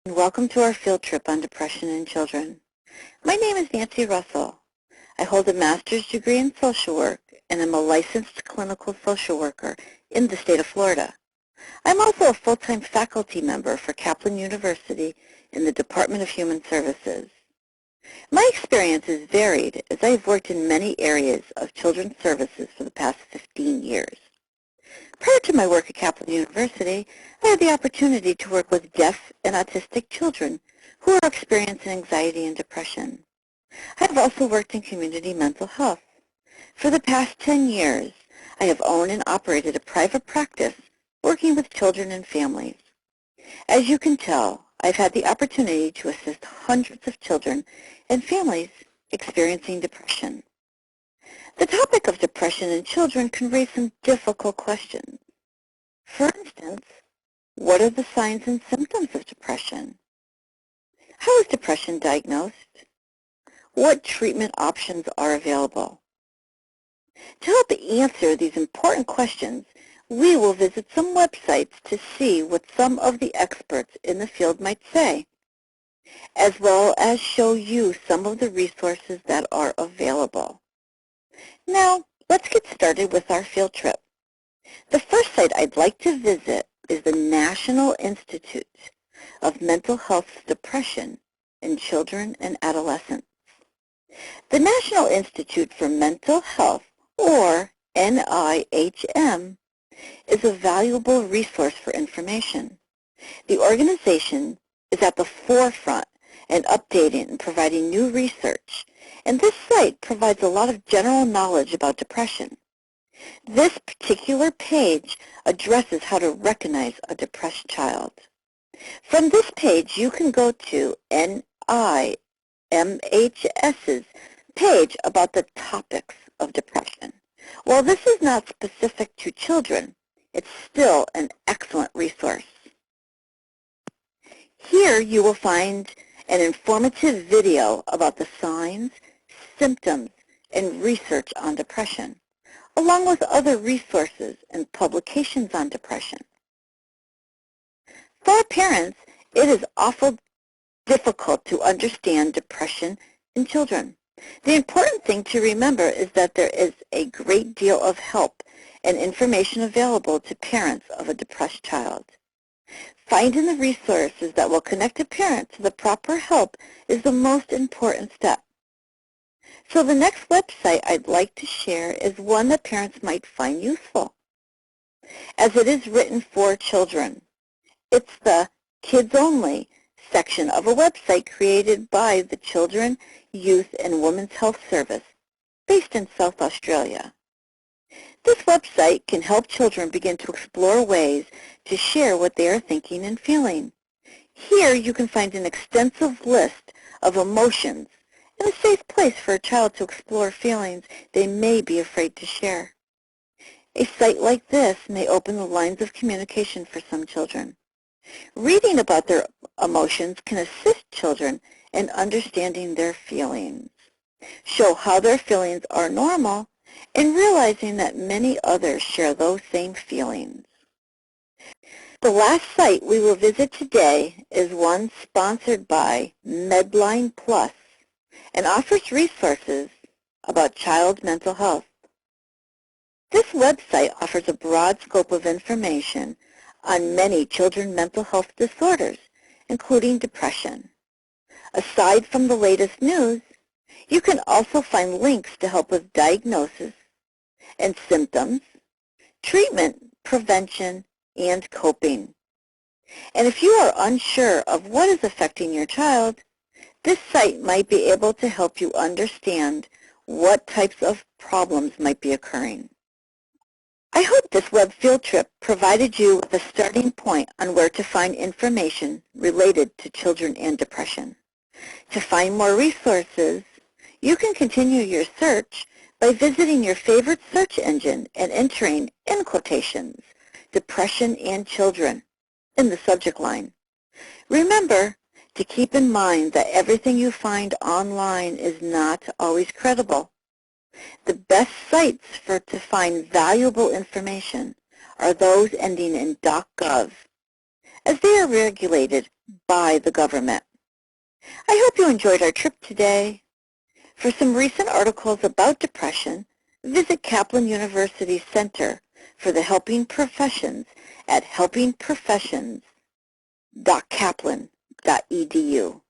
and welcome to our field trip on depression in children. My name is Nancy Russell. I hold a master's degree in social work and am a licensed clinical social worker in the state of Florida. I'm also a full-time faculty member for Kaplan University in the Department of Human Services. My experience is varied as I have worked in many areas of children's services for the past 15 years. Prior to my work at Kaplan University, I had the opportunity to work with deaf and autistic children who are experiencing anxiety and depression. I have also worked in community mental health. For the past 10 years, I have owned and operated a private practice working with children and families. As you can tell, I've had the opportunity to assist hundreds of children and families experiencing depression. The topic of depression in children can raise some difficult questions. For instance, what are the signs and symptoms of depression? How is depression diagnosed? What treatment options are available? To help answer these important questions, we will visit some websites to see what some of the experts in the field might say, as well as show you some of the resources that are available. Now, let's get started with our field trip. The first site I'd like to visit is the National Institute of Mental Health's Depression in Children and Adolescents. The National Institute for Mental Health, or NIHM, is a valuable resource for information. The organization is at the forefront in updating and providing new research, and this site provides a lot of general knowledge about depression. This particular page addresses how to recognize a depressed child. From this page, you can go to NIMHS's page about the topics of depression. While this is not specific to children, it's still an excellent resource. Here you will find an informative video about the signs, symptoms, and research on depression, along with other resources and publications on depression. For parents, it is awful difficult to understand depression in children. The important thing to remember is that there is a great deal of help and information available to parents of a depressed child. Finding the resources that will connect a parent to the proper help is the most important step. So the next website I'd like to share is one that parents might find useful, as it is written for children. It's the Kids Only section of a website created by the Children, Youth and Women's Health Service, based in South Australia. This website can help children begin to explore ways to share what they are thinking and feeling. Here you can find an extensive list of emotions and a safe place for a child to explore feelings they may be afraid to share. A site like this may open the lines of communication for some children. Reading about their emotions can assist children in understanding their feelings, show how their feelings are normal, and realizing that many others share those same feelings. The last site we will visit today is one sponsored by Medline Plus and offers resources about child mental health. This website offers a broad scope of information on many children's mental health disorders, including depression. Aside from the latest news, you can also find links to help with diagnosis and symptoms, treatment, prevention, and coping. And if you are unsure of what is affecting your child, this site might be able to help you understand what types of problems might be occurring. I hope this web field trip provided you with a starting point on where to find information related to children and depression. To find more resources, you can continue your search by visiting your favorite search engine and entering, in quotations, depression and children in the subject line. Remember to keep in mind that everything you find online is not always credible. The best sites to find valuable information are those ending in .gov, as they are regulated by the government. I hope you enjoyed our trip today. For some recent articles about depression, visit Kaplan University's Center for the Helping Professions at helpingprofessions.kaplan.edu.